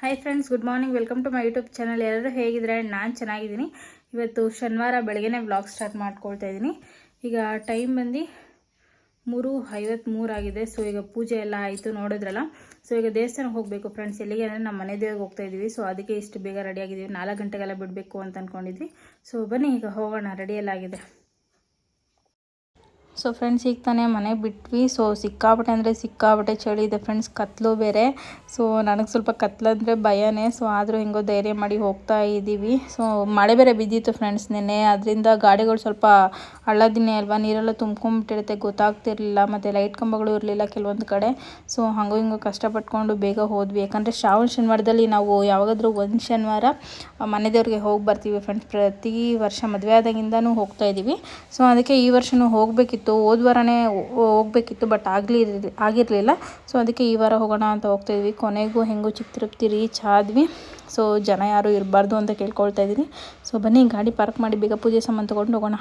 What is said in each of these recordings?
Hi friends, good morning. Welcome to my YouTube channel. ಎಲ್ಲರೂ ಹೇಗಿದ್ರೆ? ನಾನು ಚೆನ್ನಾಗಿದ್ದೀನಿ. ಇವತ್ತು ಶನಿವಾರ ಬೆಳಗ್ಗೆನೇ ವ್ಲಾಗ್ ಸ್ಟಾರ್ಟ್ ಮಾಡ್ಕೊಳ್ತಾ ಇದ್ದೀನಿ. ಈಗ ಟೈಮ್ ಬಂದು 3:53 ಆಗಿದೆ. ಸೊ ಈಗ ಪೂಜೆ ಎಲ್ಲ ಆಯಿತು, ನೋಡಿದ್ರಲ್ಲ. ಸೊ ಈಗ ದೇವಸ್ಥಾನಕ್ಕೆ ಹೋಗಬೇಕು ಫ್ರೆಂಡ್ಸ್. ಎಲ್ಲಿಗೆ ಅಂದರೆ ನಮ್ಮ ಮನೆ ದೇವ್ರಿಗೆ ಹೋಗ್ತಾ ಇದ್ದೀವಿ. ಸೊ ಅದಕ್ಕೆ ಇಷ್ಟು ಬೇಗ ರೆಡಿ ಆಗಿದ್ದೀವಿ. 4 ಗಂಟೆಗೆಲ್ಲ ಬಿಡಬೇಕು ಅಂತ ಅಂದ್ಕೊಂಡಿದ್ವಿ. ಸೊ ಬನ್ನಿ ಈಗ ಹೋಗೋಣ, ರೆಡಿಯಲ್ಲಾಗಿದೆ. ಸೊ ಫ್ರೆಂಡ್ಸ್, ಈಗ ತಾನೇ ಮನೆ ಬಿಟ್ವಿ. ಸೊ ಸಿಕ್ಕಾಪಟ್ಟೆ ಅಂದರೆ ಸಿಕ್ಕಾಪಟ್ಟೆ ಚಳಿ ಇದೆ ಫ್ರೆಂಡ್ಸ್. ಕತ್ಲು ಬೇರೆ. ಸೊ ನನಗೆ ಸ್ವಲ್ಪ ಕತ್ಲಂದರೆ ಭಯನೇ. ಸೊ ಆದರೂ ಹೆಂಗೋ ಧೈರ್ಯ ಮಾಡಿ ಹೋಗ್ತಾ ಇದ್ದೀವಿ. ಸೊ ಮಳೆ ಬೇರೆ ಬಿದ್ದಿತ್ತು ಫ್ರೆಂಡ್ಸ್ ನಿನ್ನೆ. ಅದರಿಂದ ಗಾಡಿಗಳು ಸ್ವಲ್ಪ ಹಳ್ಳದಿನ್ನೇ ಅಲ್ವಾ, ನೀರೆಲ್ಲ ತುಂಬ್ಕೊಂಬಿಟ್ಟಿರುತ್ತೆ, ಗೊತ್ತಾಗ್ತಿರ್ಲಿಲ್ಲ. ಮತ್ತು ಲೈಟ್ ಕಂಬಗಳು ಇರಲಿಲ್ಲ ಕೆಲವೊಂದು ಕಡೆ. ಸೊ ಹಂಗೋ ಹಿಂಗೋ ಕಷ್ಟಪಟ್ಕೊಂಡು ಬೇಗ ಹೋದ್ವಿ. ಯಾಕಂದರೆ ಶ್ರಾವಣ ಶನಿವಾರದಲ್ಲಿ ನಾವು ಯಾವಾಗಾದರೂ ಒಂದು ಶನಿವಾರ ಮನೆ ದೇವ್ರಿಗೆ ಹೋಗಿ ಬರ್ತೀವಿ ಫ್ರೆಂಡ್ಸ್. ಪ್ರತಿ ವರ್ಷ ಮದುವೆ ಆದಾಗಿಂದನೂ ಹೋಗ್ತಾ ಇದ್ದೀವಿ. ಸೊ ಅದಕ್ಕೆ ಈ ವರ್ಷವೂ ಹೋಗಬೇಕಿತ್ತು. ಹೋದ ವಾರನೇ ಹೋಗಬೇಕಿತ್ತು, ಬಟ್ ಆಗಿರಲಿಲ್ಲ. ಸೊ ಅದಕ್ಕೆ ಈ ವಾರ ಹೋಗೋಣ ಅಂತ ಹೋಗ್ತಾಯಿದ್ವಿ. ಕೊನೆಗೂ ಹೆಂಗೂ ಚಿಕ್ಕ ತಿರುಪತಿ ರೀಚ್ ಆದ್ವಿ. ಸೊ ಜನ ಯಾರೂ ಇರಬಾರ್ದು ಅಂತ ಕೇಳ್ಕೊಳ್ತಾ ಇದ್ದೀನಿ. ಸೊ ಬನ್ನಿ, ಗಾಡಿ ಪಾರ್ಕ್ ಮಾಡಿ ಬೇಗ ಪೂಜೆ ಸಾಮಾನು ತೊಗೊಂಡು ಹೋಗೋಣ.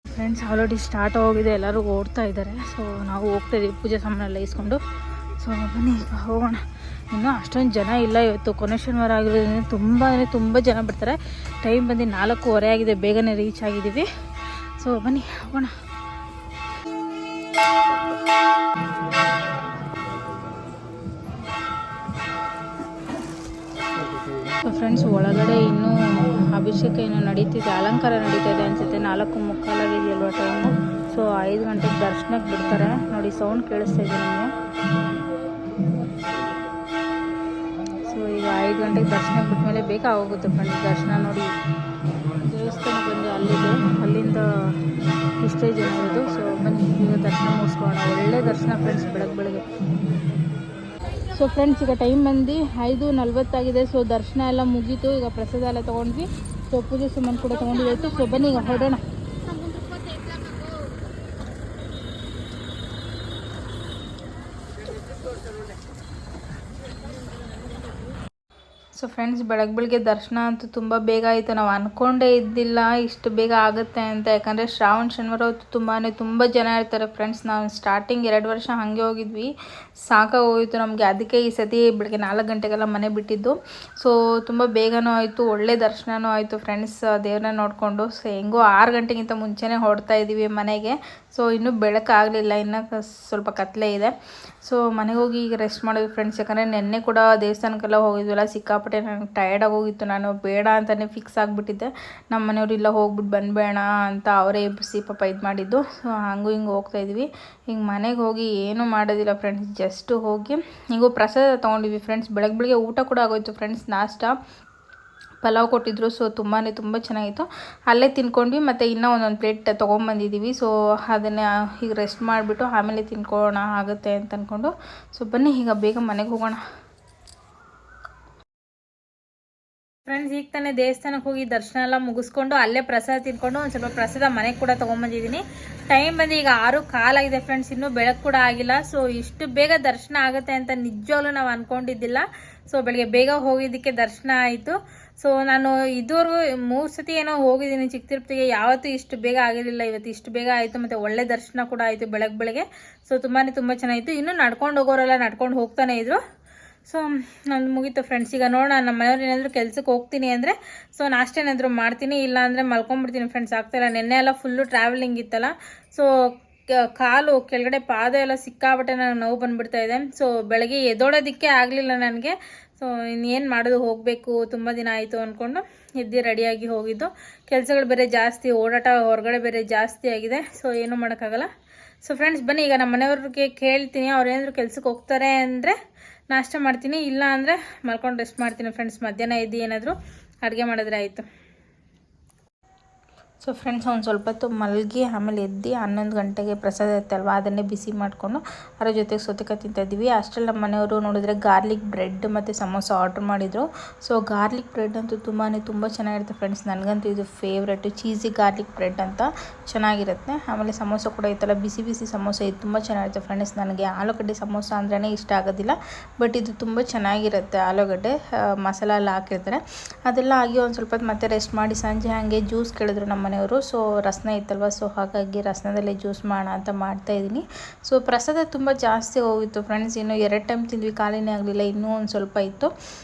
ಫ್ರೆಂಡ್ಸ್, ಆಲ್ರೆಡಿ ಸ್ಟಾರ್ಟ್ ಹೋಗಿದೆ, ಎಲ್ಲರೂ ಓಡ್ತಾ ಇದ್ದಾರೆ. ಸೊ ನಾವು ಹೋಗ್ತಾಯಿದ್ದೀವಿ ಪೂಜೆ ಸಾಮಾನೆಲ್ಲ ಇಸ್ಕೊಂಡು. ಸೊ ಬನ್ನಿ ಈಗ ಹೋಗೋಣ. ಇನ್ನೂ ಅಷ್ಟೊಂದು ಜನ ಇಲ್ಲ. ಇವತ್ತು ಕೊನೆ ಶನಿವಾರ ಆಗಿರೋದ್ರಿಂದ ತುಂಬ ಜನ ಬರ್ತಾರೆ. ಟೈಮ್ ಬಂದು 4:15 ಆಗಿದೆ, ಬೇಗನೆ ರೀಚ್ ಆಗಿದ್ದೀವಿ. ಸೊ ಬನ್ನಿ ಹೋಗೋಣ. ಸೊ ಫ್ರೆಂಡ್ಸ್, ಒಳಗಡೆ ಇನ್ನೂ ಅಭಿಷೇಕ ಇನ್ನೂ ನಡೀತಿದೆ, ಅಲಂಕಾರ ನಡೀತಾ ಇದೆ ಅನಿಸುತ್ತೆ. 4:45 ಆಗಿದೆಯಲ್ವ ಟೈಮು. ಸೊ 5 ಗಂಟೆಗೆ ದರ್ಶನಕ್ಕೆ ಬಿಡ್ತಾರೆ. ನೋಡಿ, ಸೌಂಡ್ ಕೇಳಿಸ್ತಾ ಇದೆ ನಿಮಗೆ. ಸೊ ಈಗ 5 ಗಂಟೆಗೆ ದರ್ಶನಕ್ಕೆ ಬಿಟ್ಮೇಲೆ ಬೇಗ ಆಗೋಗುತ್ತೆ ಫ್ರೆಂಡ್ಸ್. ದರ್ಶನ ನೋಡಿ, ದೇವಸ್ಥಾನ ಬಂದು ಅಲ್ಲಿದೆ, ಅಲ್ಲಿಂದ ಇಷ್ಟೇ ಜನ ಇರೋದು. ಸೊ ಬನ್ನಿ ಈಗ ದರ್ಶನ ಮುಗಿಸ್ಕೊಳ್ಳೋಣ. ಒಳ್ಳೆ ದರ್ಶನ ಫ್ರೆಂಡ್ಸ್, ಬೆಳಗ್ಗೆ. ಸೊ ಫ್ರೆಂಡ್ಸ್, ಈಗ ಟೈಮ್ ಬಂದು 5:40 ಆಗಿದೆ. ಸೊ ದರ್ಶನ ಎಲ್ಲ ಮುಗೀತು. ಈಗ ಪ್ರಸಾದ ಎಲ್ಲ ತೊಗೊಂಡ್ವಿ. ಸೊ ಪೂಜೆ ಸಾಮಾನು ಕೂಡ ತೊಗೊಂಡಿದ್ದಾಯಿತು. ಸೊ ಬನ್ನಿ ಈಗ ಹೊರಡೋಣ. ಸೊ ಫ್ರೆಂಡ್ಸ್, ಬೆಳಗ್ಗೆ ದರ್ಶನ ಅಂತೂ ತುಂಬ ಬೇಗ ಆಯಿತು. ನಾವು ಅಂದ್ಕೊಂಡೇ ಇದ್ದಿಲ್ಲ ಇಷ್ಟು ಬೇಗ ಆಗುತ್ತೆ ಅಂತ. ಯಾಕಂದರೆ ಶ್ರಾವಣ ಶನಿವಾರ ಹೊತ್ತು ತುಂಬ ಜನ ಇರ್ತಾರೆ ಫ್ರೆಂಡ್ಸ್. ನಾವು ಸ್ಟಾರ್ಟಿಂಗ್ 2 ವರ್ಷ ಹಾಗೆ ಹೋಗಿದ್ವಿ, ಸಾಕಾಗೋಯಿತು ನಮಗೆ. ಅದಕ್ಕೆ ಈ ಸತಿ ಬೆಳಗ್ಗೆ 4 ಗಂಟೆಗೆಲ್ಲ ಮನೆ ಬಿಟ್ಟಿದ್ದು. ಸೊ ತುಂಬ ಬೇಗನೂ ಆಯಿತು, ಒಳ್ಳೆ ದರ್ಶನವೂ ಆಯಿತು ಫ್ರೆಂಡ್ಸ್, ದೇವ್ರನ್ನ ನೋಡಿಕೊಂಡು. ಸೊ ಹೆಂಗೋ 6 ಗಂಟೆಗಿಂತ ಮುಂಚೆನೇ ಹೊರಡ್ತಾ ಇದ್ದೀವಿ ಮನೆಗೆ. ಸೊ ಇನ್ನೂ ಬೆಳಕಾಗಲಿಲ್ಲ, ಇನ್ನೂ ಸ್ವಲ್ಪ ಕತ್ಲೆ ಇದೆ. ಸೊ ಮನೆಗೆ ಹೋಗಿ ಈಗ ರೆಸ್ಟ್ ಮಾಡೋದು ಫ್ರೆಂಡ್ಸ್. ಯಾಕಂದರೆ ನೆನ್ನೆ ಕೂಡ ದೇವಸ್ಥಾನಕ್ಕೆಲ್ಲ ಹೋಗಿದ್ವಲ್ಲ, ಸಿಕ್ಕಾಪಟ್ಟೆ ನನಗೆ ಟಯರ್ಡ್ ಆಗೋಗಿತ್ತು. ನಾನು ಬೇಡ ಅಂತಲೇ ಫಿಕ್ಸ್ ಆಗಿಬಿಟ್ಟಿದ್ದೆ. ನಮ್ಮ ಮನೆಯವರು ಇಲ್ಲ, ಹೋಗ್ಬಿಟ್ಟು ಬಂದ್ಬೇಡ ಅಂತ ಅವರೇ ಎಬ್ಬಿಸಿ ಪಾಪ ಇದು ಮಾಡಿದ್ದು. ಸೊ ಹಂಗೂ ಹಿಂಗೆ ಹೋಗ್ತಾಯಿದ್ವಿ. ಹಿಂಗೆ ಮನೆಗೆ ಹೋಗಿ ಏನೂ ಮಾಡೋದಿಲ್ಲ ಫ್ರೆಂಡ್ಸ್, ಜಸ್ಟ್ ಹೋಗಿ ಹಿಂಗೂ ಪ್ರಸಾದ ತೊಗೊಂಡಿದ್ವಿ ಫ್ರೆಂಡ್ಸ್. ಬೆಳಗ್ಗೆ ಊಟ ಕೂಡ ಆಗೋಯ್ತು ಫ್ರೆಂಡ್ಸ್. ನಾಷ್ಟ ಪಲಾವ್ ಕೊಟ್ಟಿದ್ರು. ಸೊ ತುಂಬ ಚೆನ್ನಾಗಿತ್ತು. ಅಲ್ಲೇ ತಿನ್ಕೊಂಡ್ವಿ. ಮತ್ತು ಇನ್ನೂ ಒಂದೊಂದು ಪ್ಲೇಟ್ ತೊಗೊಂಬಂದಿದ್ದೀವಿ. ಸೊ ಅದನ್ನು ಈಗ ರೆಸ್ಟ್ ಮಾಡಿಬಿಟ್ಟು ಆಮೇಲೆ ತಿನ್ಕೊಳ್ಳೋಣ ಆಗುತ್ತೆ ಅಂತ ಅಂದ್ಕೊಂಡು. ಸೊ ಬನ್ನಿ ಈಗ ಬೇಗ ಮನೆಗೆ ಹೋಗೋಣ. ಫ್ರೆಂಡ್ಸ್, ಈಗ ತಾನೇ ದೇವಸ್ಥಾನಕ್ಕೆ ಹೋಗಿ ದರ್ಶನ ಎಲ್ಲ ಮುಗಿಸ್ಕೊಂಡು ಅಲ್ಲೇ ಪ್ರಸಾದ ತಿನ್ಕೊಂಡು ಒಂದು ಸ್ವಲ್ಪ ಪ್ರಸಾದ ಮನೆಗೆ ಕೂಡ ತೊಗೊಂಬಂದಿದ್ದೀನಿ. ಟೈಮ್ ಬಂದು ಈಗ 6:15 ಆಗಿದೆ ಫ್ರೆಂಡ್ಸ್. ಇನ್ನೂ ಬೆಳಕು ಕೂಡ ಆಗಿಲ್ಲ. ಸೊ ಇಷ್ಟು ಬೇಗ ದರ್ಶನ ಆಗುತ್ತೆ ಅಂತ ನಿಜವಾಗ್ಲೂ ನಾವು ಅಂದ್ಕೊಂಡಿದ್ದಿಲ್ಲ. ಸೊ ಬೆಳಗ್ಗೆ ಬೇಗ ಹೋಗಿದ್ದಕ್ಕೆ ದರ್ಶನ ಆಯಿತು. ಸೊ ನಾನು ಇದುವರೆಗೂ 3 ಸತಿ ಏನೋ ಹೋಗಿದ್ದೀನಿ ಚಿಕ್ಕ ತಿರುಪತಿಗೆ. ಯಾವತ್ತೂ ಇಷ್ಟು ಬೇಗ ಆಗಿರಲಿಲ್ಲ, ಇವತ್ತು ಇಷ್ಟು ಬೇಗ ಆಯಿತು. ಮತ್ತು ಒಳ್ಳೆ ದರ್ಶನ ಕೂಡ ಆಯಿತು ಬೆಳಗ್ಗೆ. ಸೊ ತುಂಬ ಚೆನ್ನಾಗಿತ್ತು. ಇನ್ನೂ ನಡ್ಕೊಂಡು ಹೋಗೋರೆಲ್ಲ ನಡ್ಕೊಂಡು ಹೋಗ್ತಾನೆ ಇದ್ರು. ಸೊ ನಂದು ಮುಗೀತು ಫ್ರೆಂಡ್ಸ್. ಈಗ ನೋಡೋಣ, ನಮ್ಮ ಮನೆಯವ್ರು ಏನಾದರೂ ಕೆಲ್ಸಕ್ಕೆ ಹೋಗ್ತೀನಿ ಅಂದರೆ ಸೊ ನಾಷ್ಟ ಏನಾದರೂ ಮಾಡ್ತೀನಿ, ಇಲ್ಲ ಅಂದರೆ ಮಲ್ಕೊಂಡ್ಬಿಡ್ತೀನಿ ಫ್ರೆಂಡ್ಸ್. ಆಗ್ತಾಯಿಲ್ಲ, ನೆನ್ನೆ ಎಲ್ಲ ಫುಲ್ಲು ಟ್ರಾವೆಲಿಂಗ್ ಇತ್ತಲ್ಲ. ಸೊ ಕಾಲು ಕೆಳಗಡೆ ಪಾದ ಎಲ್ಲ ಸಿಕ್ಕಾಬಟ್ಟೆ ನನಗೆ ನೋವು ಬಂದುಬಿಡ್ತಾ ಇದೆ. ಸೊ ಬೆಳಗ್ಗೆ ಎದ್ದೋಳೋದಕ್ಕೆ ಆಗಲಿಲ್ಲ ನನಗೆ. ಸೊ ಇನ್ನೇನು ಮಾಡೋದು, ಹೋಗಬೇಕು, ತುಂಬ ದಿನ ಆಯಿತು ಅಂದ್ಕೊಂಡು ಎದ್ದು ರೆಡಿಯಾಗಿ ಹೋಗಿದ್ದು. ಕೆಲಸಗಳು ಬೇರೆ ಜಾಸ್ತಿ, ಓಡಾಟ ಹೊರಗಡೆ ಬೇರೆ ಜಾಸ್ತಿ ಆಗಿದೆ. ಸೊ ಏನೂ ಮಾಡೋಕ್ಕಾಗಲ್ಲ. ಸೊ ಫ್ರೆಂಡ್ಸ್ ಬನ್ನಿ, ಈಗ ನಮ್ಮ ಮನೆಯವ್ರಿಗೆ ಕೇಳ್ತೀನಿ. ಅವ್ರು ಏನಾದರೂ ಕೆಲ್ಸಕ್ಕೆ ಹೋಗ್ತಾರೆ ಅಂದರೆ ನಾಷ್ಟ ಮಾಡ್ತೀನಿ, ಇಲ್ಲ ಅಂದರೆ ಮಲ್ಕೊಂಡು ರೆಸ್ಟ್ ಮಾಡ್ತೀನಿ ಫ್ರೆಂಡ್ಸ್. ಮಧ್ಯಾಹ್ನ ಎದ್ದು ಏನಾದರೂ ಅಡುಗೆ ಮಾಡಿದ್ರೆ ಆಯಿತು. ಸೊ ಫ್ರೆಂಡ್ಸ್, ಒಂದು ಸ್ವಲ್ಪ ಹೊತ್ತು ಮಲಗಿ ಆಮೇಲೆ ಎದ್ದು 11 ಗಂಟೆಗೆ ಪ್ರಸಾದ ಇತ್ತಲ್ವ, ಅದನ್ನೇ ಬಿಸಿ ಮಾಡಿಕೊಂಡು ಅದರ ಜೊತೆಗೆ ಸೌತೆಕಾಯಿ ತಿಂತಾಯಿದ್ವಿ. ಅಷ್ಟರಲ್ಲಿ ನಮ್ಮ ಮನೆಯವರು ನೋಡಿದ್ರೆ ಗಾರ್ಲಿಕ್ ಬ್ರೆಡ್ ಮತ್ತು ಸಮೋಸ ಆರ್ಡ್ರ್ ಮಾಡಿದರು. ಸೊ ಗಾರ್ಲಿಕ್ ಬ್ರೆಡ್ ಅಂತೂ ತುಂಬ ಚೆನ್ನಾಗಿರುತ್ತೆ ಫ್ರೆಂಡ್ಸ್. ನನಗಂತೂ ಇದು ಫೇವ್ರೆಟು, ಚೀಸಿ ಗಾರ್ಲಿಕ್ ಬ್ರೆಡ್ ಅಂತ ಚೆನ್ನಾಗಿರುತ್ತೆ. ಆಮೇಲೆ ಸಮೋಸ ಕೂಡ ಇತ್ತಲ್ಲ, ಬಿಸಿ ಸಮೋಸ, ಇದು ತುಂಬ ಚೆನ್ನಾಗಿರುತ್ತೆ ಫ್ರೆಂಡ್ಸ್. ನನಗೆ ಆಲೂಗಡ್ಡೆ ಸಮೋಸ ಅಂದ್ರೇ ಇಷ್ಟ ಆಗೋದಿಲ್ಲ, ಬಟ್ ಇದು ತುಂಬ ಚೆನ್ನಾಗಿರುತ್ತೆ. ಆಲೂಗಡ್ಡೆ ಮಸಾಲ ಎಲ್ಲ ಹಾಕಿರ್ತಾರೆ. ಅದೆಲ್ಲ ಆಗಿ ಒಂದು ಸ್ವಲ್ಪ ಹೊತ್ತು ಮತ್ತೆ ರೆಸ್ಟ್ ಮಾಡಿ ಸಂಜೆ ಹಾಗೆ ಜ್ಯೂಸ್ ಕೇಳಿದ್ರು ನಮ್ಮ ಮನೆಯವರು. ಸೊ ರಸನ ಇತ್ತಲ್ವ, ಸೊ ಹಾಗಾಗಿ ರಸನದಲ್ಲೇ ಜ್ಯೂಸ್ ಮಾಡೋಣ ಅಂತ ಮಾಡ್ತಾಯಿದ್ದೀನಿ. ಸೊ ಪ್ರಸಾದ ತುಂಬ ಜಾಸ್ತಿ ಹೋಗಿತ್ತು ಫ್ರೆಂಡ್ಸ್. ಇನ್ನು 2 ಟೈಮ್ ತಿಂದ್ವಿ, ಖಾಲಿನೇ ಆಗಲಿಲ್ಲ, ಇನ್ನೂ ಒಂದು ಸ್ವಲ್ಪ ಇತ್ತು.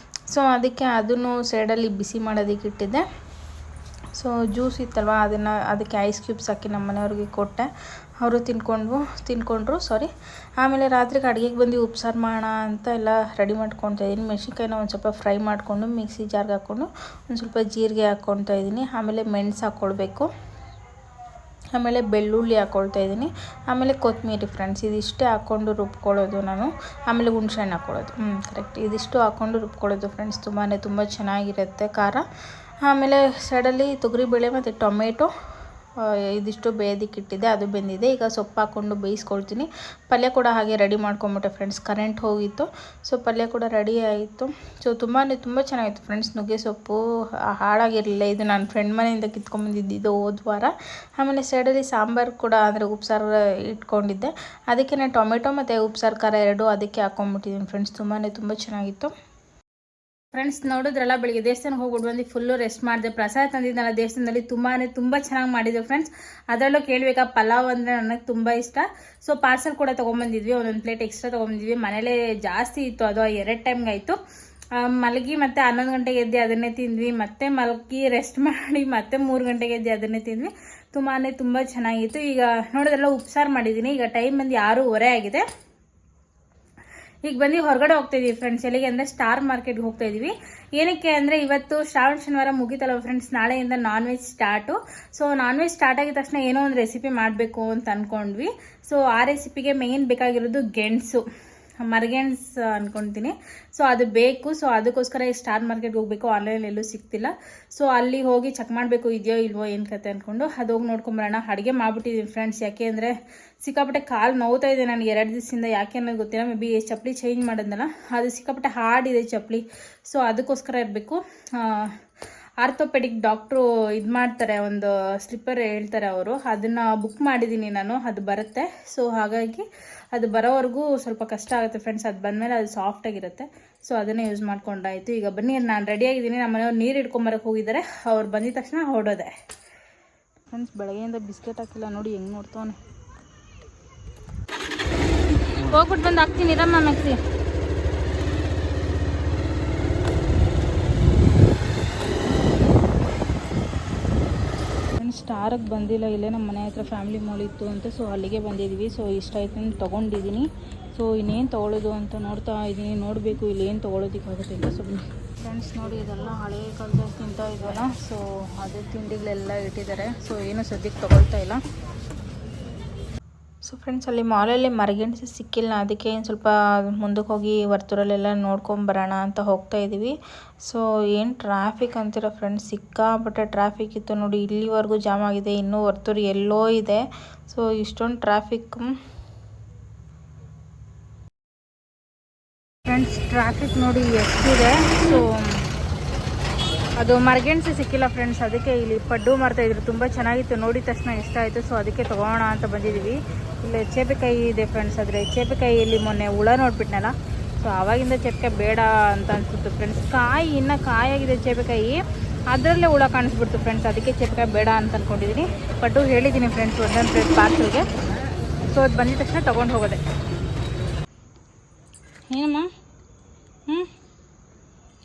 ಸೊ ಅದಕ್ಕೆ ಅದನ್ನು ಸೈಡಲ್ಲಿ ಬಿಸಿ ಮಾಡೋದಕ್ಕೆ ಇಟ್ಟಿದ್ದೆ. ಸೊ ಜ್ಯೂಸ್ ಇತ್ತಲ್ವ, ಅದಕ್ಕೆ ಐಸ್ ಕ್ಯೂಬ್ಸ್ ಹಾಕಿ ನಮ್ಮ ಮನೆಯವ್ರಿಗೆ ಕೊಟ್ಟೆ. ಅವರು ತಿನ್ಕೊಂಡ್ರು. ಆಮೇಲೆ ರಾತ್ರಿಗೆ ಅಡುಗೆಗೆ ಬಂದು ಉಪ್ಸಾರು ಮಾಡೋಣ ಅಂತ ಎಲ್ಲ ರೆಡಿ ಮಾಡ್ಕೊತಾ ಇದ್ದೀನಿ. ಮೆಣಸಿನ್ಕಾಯಿನ ಒಂದು ಸ್ವಲ್ಪ ಫ್ರೈ ಮಾಡಿಕೊಂಡು ಮಿಕ್ಸಿ ಜಾರ್ಗೆ ಹಾಕ್ಕೊಂಡು ಒಂದು ಸ್ವಲ್ಪ ಜೀರಿಗೆ ಹಾಕ್ಕೊತಾ ಇದ್ದೀನಿ. ಆಮೇಲೆ ಮೆಣಸು ಹಾಕ್ಕೊಳ್ಬೇಕು, ಆಮೇಲೆ ಬೆಳ್ಳುಳ್ಳಿ ಹಾಕ್ಕೊಳ್ತಾ ಇದ್ದೀನಿ, ಆಮೇಲೆ ಕೊತ್ತಂಬರಿ ಫ್ರೆಂಡ್ಸ್. ಇದಿಷ್ಟೇ ಹಾಕ್ಕೊಂಡು ರುಬ್ಕೊಳ್ಳೋದು ನಾನು. ಆಮೇಲೆ ಹುಣ್ಸೆಹಣ್ಣು ಹಾಕ್ಕೊಳ್ಳೋದು, ಕರೆಕ್ಟ್. ಇದಿಷ್ಟು ಹಾಕ್ಕೊಂಡು ರುಬ್ಕೊಳ್ಳೋದು ಫ್ರೆಂಡ್ಸ್. ತುಂಬ ಚೆನ್ನಾಗಿರುತ್ತೆ ಖಾರ. ಆಮೇಲೆ ಸೈಡಲ್ಲಿ ತೊಗರಿಬೇಳೆ ಮತ್ತು ಟೊಮೆಟೊ ಇದಿಷ್ಟು ಬೇಯೋದಕ್ಕೆ ಇಟ್ಟಿದ್ದೆ, ಅದು ಬೆಂದಿದೆ. ಈಗ ಸೊಪ್ಪು ಹಾಕ್ಕೊಂಡು ಬೇಯಿಸ್ಕೊಳ್ತೀನಿ. ಪಲ್ಯ ಕೂಡ ಹಾಗೆ ರೆಡಿ ಮಾಡ್ಕೊಂಬಿಟ್ಟೆ ಫ್ರೆಂಡ್ಸ್. ಕರೆಂಟ್ ಹೋಗಿತ್ತು, ಸೊ ಪಲ್ಯ ಕೂಡ ರೆಡಿ ಆಯಿತು. ಸೊ ತುಂಬ ಚೆನ್ನಾಗಿತ್ತು ಫ್ರೆಂಡ್ಸ್. ನುಗ್ಗೆ ಸೊಪ್ಪು ಹಾಳಾಗಿರಲಿಲ್ಲ. ಇದು ನನ್ನ ಫ್ರೆಂಡ್ ಮನೆಯಿಂದ ಕಿತ್ಕೊಂಡ್ಬಂದಿದ್ದು ಹೋದ ವಾರ. ಆಮೇಲೆ ಸೈಡಲ್ಲಿ ಸಾಂಬಾರು ಕೂಡ, ಅಂದರೆ ಉಪ್ಸಾರು ಇಟ್ಕೊಂಡಿದ್ದೆ. ಅದಕ್ಕೆ ನಾನು ಟೊಮೆಟೊ ಮತ್ತು ಉಪ್ಸಾರು ಖಾರ ಎರಡೂ ಅದಕ್ಕೆ ಹಾಕ್ಕೊಂಬಿಟ್ಟಿದ್ದೀನಿ ಫ್ರೆಂಡ್ಸ್. ತುಂಬ ಚೆನ್ನಾಗಿತ್ತು ಫ್ರೆಂಡ್ಸ್. ನೋಡಿದ್ರಲ್ಲ, ಬೆಳಿಗ್ಗೆ ದೇವಸ್ಥಾನಕ್ಕೆ ಹೋಗ್ಬಿಟ್ಟು ಬಂದು ಫುಲ್ಲು ರೆಸ್ಟ್ ಮಾಡಿದೆ. ಪ್ರಸಾದ ತಂದಿದ್ದಲ್ಲ ದೇವಸ್ಥಾನದಲ್ಲಿ, ತುಂಬ ಚೆನ್ನಾಗಿ ಮಾಡಿದೆ ಫ್ರೆಂಡ್ಸ್. ಅದರಲ್ಲೂ ಕೇಳಬೇಕಾ, ಪಲಾವ್ ಅಂದರೆ ನನಗೆ ತುಂಬ ಇಷ್ಟ. ಸೊ ಪಾರ್ಸಲ್ ಕೂಡ ತೊಗೊಂಬಂದಿದ್ವಿ, ಒಂದೊಂದು ಪ್ಲೇಟ್ ಎಕ್ಸ್ಟ್ರಾ ತೊಗೊಂಬಂದಿದ್ವಿ. ಮನೇಲೇ ಜಾಸ್ತಿ ಇತ್ತು, ಅದು 2 ಟೈಮ್ಗೆ ಆಯಿತು. ಮಲಗಿ ಮತ್ತೆ 11 ಗಂಟೆಗೆ ಎದ್ದು ಅದನ್ನೇ ತಿಂದ್ವಿ. ಮತ್ತೆ ಮಲಗಿ ರೆಸ್ಟ್ ಮಾಡಿ ಮತ್ತೆ 3 ಗಂಟೆಗೆ ಎದ್ದು ಅದನ್ನೇ ತಿಂದ್ವಿ. ತುಂಬ ಚೆನ್ನಾಗಿತ್ತು. ಈಗ ನೋಡಿದ್ರಲ್ಲ, ಉಪ್ಸಾರು ಮಾಡಿದ್ದೀನಿ. ಈಗ ಟೈಮ್ ಬಂದು 6:15 ಆಗಿದೆ. ಈಗ ಬಂದು ಹೊರಗಡೆ ಹೋಗ್ತಾ ಇದೀವಿ ಫ್ರೆಂಡ್ಸ್. ಎಲ್ಲಿಗೆ ಅಂದರೆ ಸ್ಟಾರ್ ಮಾರ್ಕೆಟ್ಗೆ ಹೋಗ್ತಾ ಇದೀವಿ. ಏನಕ್ಕೆ ಅಂದರೆ ಇವತ್ತು ಶ್ರಾವಣ ಶನಿವಾರ ಮುಗಿತಲ್ಲ ಫ್ರೆಂಡ್ಸ್, ನಾಳೆಯಿಂದ non veg start. So non veg start ಆಗಿದ ತಕ್ಷಣ ಏನೋ ಒಂದು ರೆಸಿಪಿ ಮಾಡಬೇಕು ಅಂತ ಅಂದ್ಕೊಂಡ್ವಿ. ಸೊ ಆ ರೆಸಿಪಿಗೆ ಮೇಯ್ನ್ ಬೇಕಾಗಿರೋದು ಗೆಣಸು, ಮರಗೆಣಸು ಅಂದ್ಕೊತೀನಿ. ಸೊ ಅದು ಬೇಕು. ಸೊ ಅದಕ್ಕೋಸ್ಕರ ಈ ಸ್ಟಾರ್ ಮಾರ್ಕೆಟ್ಗೆ ಹೋಗಬೇಕು. ಆನ್ಲೈನಲ್ಲಿ ಎಲ್ಲೂ ಸಿಗ್ತಿಲ್ಲ. ಸೊ ಅಲ್ಲಿ ಹೋಗಿ ಚೆಕ್ ಮಾಡಬೇಕು, ಇದೆಯೋ ಇಲ್ವೋ ಏನು ಕತೆ ಅಂದ್ಕೊಂಡು ಅದು ಹೋಗಿ ನೋಡ್ಕೊಂಬರೋಣ. ಅಡುಗೆ ಮಾಡ್ಬಿಟ್ಟಿದ್ದೀನಿ ಫ್ರೆಂಡ್ಸ್. ಯಾಕೆ ಅಂದರೆ ಸಿಕ್ಕಾಪಟ್ಟೆ ಕಾಲು ನೋವ್ತಾ ಇದೆ ನನಗೆ 2 ದಿವಸದಿಂದ. ಯಾಕೆ ಅನ್ನೋದು ಗೊತ್ತಿಲ್ಲ. ಮೇ ಬಿ ಚಪ್ಪಲಿ ಚೇಂಜ್ ಮಾಡಿದ್ನಲ್ಲ, ಅದು ಸಿಕ್ಕಾಪಟ್ಟೆ ಹಾರ್ಡ್ ಇದೆ ಚಪ್ಪಲಿ. ಸೊ ಅದಕ್ಕೋಸ್ಕರ ಇರಬೇಕು. ಆರ್ಥೋಪೆಡಿಕ್ ಡಾಕ್ಟ್ರು ಇದು ಮಾಡ್ತಾರೆ, ಒಂದು ಸ್ಲಿಪ್ಪರ್ ಹೇಳ್ತಾರೆ ಅವರು. ಅದನ್ನು ಬುಕ್ ಮಾಡಿದ್ದೀನಿ ನಾನು, ಅದು ಬರುತ್ತೆ. ಸೊ ಹಾಗಾಗಿ ಅದು ಬರೋವರೆಗೂ ಸ್ವಲ್ಪ ಕಷ್ಟ ಆಗುತ್ತೆ ಫ್ರೆಂಡ್ಸ್. ಅದು ಬಂದಮೇಲೆ ಅದು ಸಾಫ್ಟಾಗಿರುತ್ತೆ. ಸೊ ಅದನ್ನೇ ಯೂಸ್ ಮಾಡ್ಕೊಂಡಾಯಿತು. ಈಗ ಬನ್ನಿ, ನಾನು ರೆಡಿಯಾಗಿದ್ದೀನಿ. ನಮ್ಮ ಮನೆಯವ್ರು ನೀರು ಹಿಡ್ಕೊಂಬರಕ್ಕೆ ಹೋಗಿದ್ದಾರೆ. ಅವ್ರು ಬಂದಿದ ತಕ್ಷಣ ಹೊರಡೋದೆ ಫ್ರೆಂಡ್ಸ್. ಬೆಳಗ್ಗೆಯಿಂದ ಬಿಸ್ಕೆಟ್ ಹಾಕಿಲ್ಲ ನೋಡಿ, ಹೆಂಗೆ ನೋಡ್ತಾವನೆ. ಹೋಗ್ಬಿಟ್ಟು ಬಂದು ಹಾಕ್ತೀನಿ ಇರಮ್ಮ ಮೆಕ್ಸಿ. ಸ್ಟಾರಿಗೆ ಬಂದಿಲ್ಲ, ಇಲ್ಲೇ ನಮ್ಮ ಮನೆ ಹತ್ರ ಫ್ಯಾಮಿಲಿ ಮಾಲ್ ಇತ್ತು ಅಂತ. ಸೊ ಅಲ್ಲಿಗೆ ಬಂದಿದ್ವಿ. ಸೊ ಇಷ್ಟ ಆಯ್ತು ಅಂತ ತೊಗೊಂಡಿದ್ದೀನಿ. ಸೊ ಇನ್ನೇನು ತೊಗೊಳ್ಳೋದು ಅಂತ ನೋಡ್ತಾ ಇದ್ದೀನಿ. ನೋಡಬೇಕು ಇಲ್ಲಿ ಏನು ತೊಗೊಳೋದಕ್ಕಾಗುತ್ತಿಲ್ಲ. ಸೊ ಫ್ರೆಂಡ್ಸ್ ನೋಡಿ, ಇದೆಲ್ಲ ಹಳೆ ಕಾಲದಲ್ಲಿ ತಿಂತಾ ಇದ್ವಲ್ಲ, ಸೊ ಅದೇ ತಿಂಡಿಗಳೆಲ್ಲ ಇಟ್ಟಿದ್ದಾರೆ. ಸೊ ಏನು ಸದ್ಯಕ್ಕೆ ತೊಗೊಳ್ತಾ ಇಲ್ಲ. ಸೊ ಫ್ರೆಂಡ್ಸ್, ಅಲ್ಲಿ ಮಾಲಲ್ಲಿ ಮರಗೆಣಸು ಸಿಕ್ಕಿಲ್ಲ. ಅದಕ್ಕೆ ಏನು ಸ್ವಲ್ಪ ಮುಂದಕ್ಕೆ ಹೋಗಿ ವರ್ತೂರಲ್ಲೆಲ್ಲ ನೋಡ್ಕೊಂಬರೋಣ ಅಂತ ಹೋಗ್ತಾ ಇದ್ದೀವಿ. ಸೊ ಏನು ಟ್ರಾಫಿಕ್ ಅಂತೀರ ಫ್ರೆಂಡ್ಸ್, ಸಿಕ್ಕಾಪಟ್ಟೆ ಟ್ರಾಫಿಕ್ ಇತ್ತು ನೋಡಿ. ಇಲ್ಲಿವರೆಗೂ ಜಾಮ್ ಆಗಿದೆ, ಇನ್ನೂ ವರ್ತೂರು ಎಲ್ಲೋ ಇದೆ. ಸೊ ಇಷ್ಟೊಂದು ಟ್ರಾಫಿಕ್ ಫ್ರೆಂಡ್ಸ್. ಟ್ರಾಫಿಕ್ ನೋಡಿ ಎಷ್ಟಿದೆ. ಸೊ ಅದು ಮರಗೆಣಸು ಸಿಕ್ಕಿಲ್ಲ ಫ್ರೆಂಡ್ಸ್. ಅದಕ್ಕೆ ಇಲ್ಲಿ ಪಡ್ಡು ಮಾರ್ತಾಯಿದ್ರು, ತುಂಬ ಚೆನ್ನಾಗಿತ್ತು. ನೋಡಿದ ತಕ್ಷಣ ಇಷ್ಟ ಆಯಿತು. ಸೊ ಅದಕ್ಕೆ ತೊಗೋಣ ಅಂತ ಬಂದಿದ್ದೀವಿ. ಇಲ್ಲಿ ಚೇಪೆಕಾಯಿ ಇದೆ ಫ್ರೆಂಡ್ಸ್. ಆದರೆ ಚೇಪೆಕಾಯಿಯಲ್ಲಿ ಮೊನ್ನೆ ಹುಳ ನೋಡ್ಬಿಟ್ನಲ್ಲ, ಸೊ ಆವಾಗಿಂದ ಚೇಪೆಕಾಯಿ ಬೇಡ ಅಂತ ಅನಿಸ್ಬಿಟ್ಟು ಫ್ರೆಂಡ್ಸ್. ಕಾಯಿ ಇನ್ನೂ ಕಾಯಾಗಿದೆ ಚೇಪೆಕಾಯಿ, ಅದರಲ್ಲೇ ಹುಳ ಕಾಣಿಸ್ಬಿಡ್ತು ಫ್ರೆಂಡ್ಸ್. ಅದಕ್ಕೆ ಚೇಪೆಕಾಯಿ ಬೇಡ ಅಂತ ಅಂದ್ಕೊಂಡಿದ್ದೀನಿ. ಪಡ್ಡು ಹೇಳಿದ್ದೀನಿ ಫ್ರೆಂಡ್ಸ್, ಒಂದೊಂದು ಪ್ಲೇಟ್ ಪಾರ್ಸಲ್ಗೆ. ಸೊ ಅದು ಬಂದಿದ ತಕ್ಷಣ ತೊಗೊಂಡು ಹೋಗೋದೆ. ಏನಮ್ಮ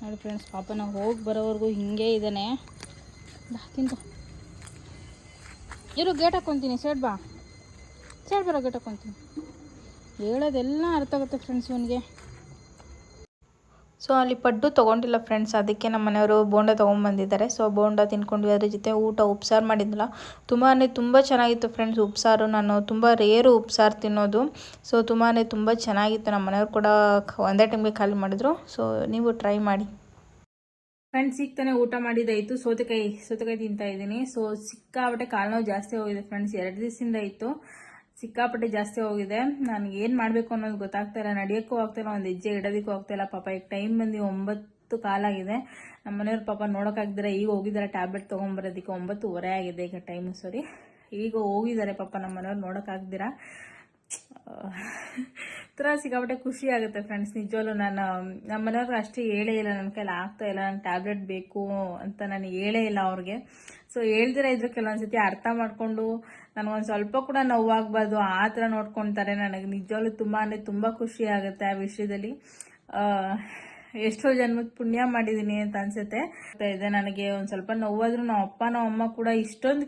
ನೋಡಿ ಫ್ರೆಂಡ್ಸ್, ಪಾಪ ನಾವು ಹೋಗಿ ಬರೋವರೆಗೂ ಹಿಂಗೆ ಇದ್ದಾನೆ. ತಿಂತ ಇರು, ಗೇಟ್ ಹಾಕ್ಕೊತೀನಿ. ಸೈಡ್ ಬರೋ, ಗೇಟ್ ಹಾಕ್ಕೊತೀನಿ. ಹೇಳೋದೆಲ್ಲ ಅರ್ಥ ಆಗುತ್ತೆ ಫ್ರೆಂಡ್ಸ್ ಇವನಿಗೆ. ಸೊ ಅಲ್ಲಿ ಪಡ್ಡು ತೊಗೊಂಡಿಲ್ಲ ಫ್ರೆಂಡ್ಸ್. ಅದಕ್ಕೆ ನಮ್ಮ ಮನೆಯವರು ಬೋಂಡ ತೊಗೊಂಬಂದಿದ್ದಾರೆ. ಸೊ ಬೋಂಡ ತಿನ್ಕೊಂಡ್ವಿ. ಅದ್ರ ಜೊತೆ ಉಪ್ಸಾರು ಮಾಡಿದ್ನಲ್ಲ, ತುಂಬ ಚೆನ್ನಾಗಿತ್ತು ಫ್ರೆಂಡ್ಸ್ ಉಪ್ಸಾರು. ನಾನು ತುಂಬ ರೇರು ಉಪ್ಸಾರು ತಿನ್ನೋದು. ಸೊ ತುಂಬ ಚೆನ್ನಾಗಿತ್ತು. ನಮ್ಮ ಮನೆಯವ್ರು ಕೂಡ ಒಂದೇ ಟೈಮ್ಗೆ ಖಾಲಿ ಮಾಡಿದ್ರು. ಸೊ ನೀವು ಟ್ರೈ ಮಾಡಿ ಫ್ರೆಂಡ್ಸ್. ಈಗ ತಾನೇ ಊಟ ಮಾಡಿದ್ದಾಯಿತು. ಸೌತೆಕಾಯಿ ತಿಂತಾ ಇದ್ದೀನಿ. ಸೊ ಸಿಕ್ಕಾಪಟ್ಟೆ ಕಾಲು ನೋವು ಜಾಸ್ತಿ ಹೋಗಿದೆ ಫ್ರೆಂಡ್ಸ್. 2 ದಿವಸದಿಂದ ಇತ್ತು, ಸಿಕ್ಕಾಪಟ್ಟೆ ಜಾಸ್ತಿ ಹೋಗಿದೆ. ನನಗೆ ಏನು ಮಾಡಬೇಕು ಅನ್ನೋದು ಗೊತ್ತಾಗ್ತಾ ಇಲ್ಲ. ನಡೆಯೋಕ್ಕೂ ಆಗ್ತಾಯಿಲ್ಲ, ಒಂದು ಹೆಜ್ಜೆ ಇಡೋದಕ್ಕೂ ಆಗ್ತಾಯಿಲ್ಲ. ಪಾಪ ಈಗ ಟೈಮ್ ಬಂದು 9 ಕಾಲಾಗಿದೆ. ನಮ್ಮ ಮನೆಯವ್ರ ಪಾಪ ನೋಡೋಕ್ಕಾಗ್ದಿರ ಈಗ ಹೋಗಿದ್ದಾರೆ ಟ್ಯಾಬ್ಲೆಟ್ ತೊಗೊಂಬರೋದಕ್ಕೆ. 9:15 ಆಗಿದೆ ಈಗ ಟೈಮು. ಈಗ ಹೋಗಿದ್ದಾರೆ ಪಾಪ ನಮ್ಮ ಮನೆಯವ್ರು ನೋಡೋಕ್ಕಾಗ್ದಿರ. ಸಿಕ್ಕಾಪಟ್ಟೆ ಖುಷಿ ಆಗುತ್ತೆ ಫ್ರೆಂಡ್ಸ್. ನಿಜವಲ್ಲೂ ನಾನು ನಮ್ಮ ಮನೆಯವ್ರಿಗೆ ಅಷ್ಟೇ ಹೇಳೇ ಇಲ್ಲ, ನನ್ನ ಕೈಲಿ ಆಗ್ತಾಯಿಲ್ಲ, ನನಗೆ ಟ್ಯಾಬ್ಲೆಟ್ ಬೇಕು ಅಂತ ನಾನು ಹೇಳೇ ಇಲ್ಲ ಅವ್ರಿಗೆ. ಸೊ ಹೇಳ್ದಿರ ಇದ್ರು ಕೆಲವೊಂದ್ಸತಿ ಅರ್ಥ ಮಾಡಿಕೊಂಡು ನನಗೊಂದು ಸ್ವಲ್ಪ ಕೂಡ ನೋವಾಗಬಾರ್ದು ಆ ಥರ ನೋಡ್ಕೊತಾರೆ. ನನಗೆ ನಿಜವಾಗ್ಲೂ ತುಂಬ ಖುಷಿ ಆಗುತ್ತೆ ಆ ವಿಷಯದಲ್ಲಿ. ಎಷ್ಟೋ ಜನ್ಮದ ಪುಣ್ಯ ಮಾಡಿದ್ದೀನಿ ಅಂತ ಅನ್ಸುತ್ತೆ. ಇದೆ ನನಗೆ ಒಂದು ಸ್ವಲ್ಪ ನೋವಾದ್ರೂ ನಮ್ಮ ಅಪ್ಪ ನಮ್ಮ ಅಮ್ಮ ಕೂಡ ಇಷ್ಟೊಂದು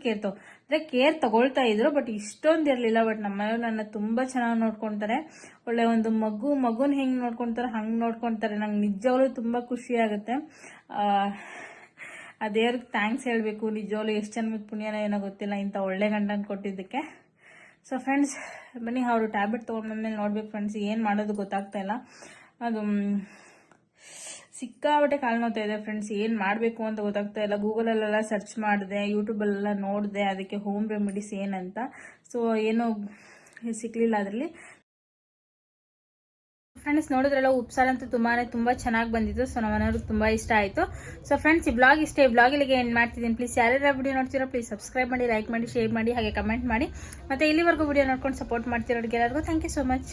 ಕೇರ್ ತಗೊಳ್ತಾ ಇದ್ರು, ಬಟ್ ಇಷ್ಟೊಂದು ಇರಲಿಲ್ಲ. ಬಟ್ ನಮ್ಮ ಮನೆಯವ್ರು ನನ್ನ ತುಂಬ ಚೆನ್ನಾಗಿ ನೋಡ್ಕೊತಾರೆ. ಒಳ್ಳೆ ಒಂದು ಮಗುನ ಹೆಂಗೆ ನೋಡ್ಕೊತಾರೆ ಹಂಗೆ ನೋಡ್ಕೊತಾರೆ. ನಂಗೆ ನಿಜವಾಗ್ಲೂ ತುಂಬ ಖುಷಿ ಆಗುತ್ತೆ. ಆ ದೇವ್ರಿಗೆ ಥ್ಯಾಂಕ್ಸ್ ಹೇಳಬೇಕು. ನಿಜವಾಗ್ಲೂ ಎಷ್ಟು ಜನ್ಮದ ಪುಣ್ಯನ ಏನೋ ಗೊತ್ತಿಲ್ಲ ಇಂಥ ಒಳ್ಳೆ ಗಂಡನ ಕೊಟ್ಟಿದ್ದಕ್ಕೆ. ಸೊ ಫ್ರೆಂಡ್ಸ್ ಬನ್ನಿ, ಅವರು ಟ್ಯಾಬ್ಲೆಟ್ ತೊಗೊಂಡ್ಮೇಲೆ ನೋಡ್ಬೇಕು ಫ್ರೆಂಡ್ಸ್ ಏನು ಮಾಡೋದು ಗೊತ್ತಾಗ್ತಾ ಇಲ್ಲ. ಅದು ಸಿಕ್ಕಾಬಟ್ಟೆ ಕಾಲು ನೋಡ್ತಾ ಇದೆ ಫ್ರೆಂಡ್ಸ್. ಏನು ಮಾಡಬೇಕು ಅಂತ ಗೊತ್ತಾಗ್ತಾ ಇಲ್ಲ. ಗೂಗಲಲ್ಲೆಲ್ಲ ಸರ್ಚ್ ಮಾಡಿದೆ, ಯೂಟ್ಯೂಬಲ್ಲೆಲ್ಲ ನೋಡಿದೆ ಅದಕ್ಕೆ ಹೋಮ್ ರೆಮಿಡೀಸ್ ಏನಂತ. ಸೊ ಏನೂ ಸಿಕ್ಕಲಿಲ್ಲ ಅದರಲ್ಲಿ. ಫ್ರೆಂಡ್ಸ್ ನೋಡಿದ್ರಲ್ಲ, ಉಪ್ಸಾರಂತೂ ತುಂಬ ಚೆನ್ನಾಗಿ ಬಂದಿತ್ತು. ಸೊ ನಮ್ಮ ಮನೆಯವ್ರಿಗೆ ತುಂಬ ಇಷ್ಟ ಆಯಿತು. ಸೊ ಫ್ರೆಂಡ್ಸ್ ಈ ಬ್ಲಾಗ್ ಇಷ್ಟ. ಈ ಬ್ಲಾಗ್ ಇಲ್ಲಿಗೆ ಎಂಡ್ ಮಾಡ್ತಿದ್ದೀನಿ. ಪ್ಲೀಸ್ ಯಾರ್ಯಾರು ವಿಡಿಯೋ ನೋಡ್ತೀರೋ ಪ್ಲೀಸ್ ಸಬ್ಸ್ಕ್ರೈಬ್ ಮಾಡಿ, ಲೈಕ್ ಮಾಡಿ, ಶೇರ್ ಮಾಡಿ, ಹಾಗೆ ಕಮೆಂಟ್ ಮಾಡಿ. ಮತ್ತು ಇಲ್ಲಿವರೆಗೂ ವಿಡಿಯೋ ನೋಡ್ಕೊಂಡು ಸಪೋರ್ಟ್ ಮಾಡ್ತಿರೋರಿಗೆ ಎಲ್ಲರಿಗೂ ಥ್ಯಾಂಕ್ ಯು ಸೋ ಮಚ್.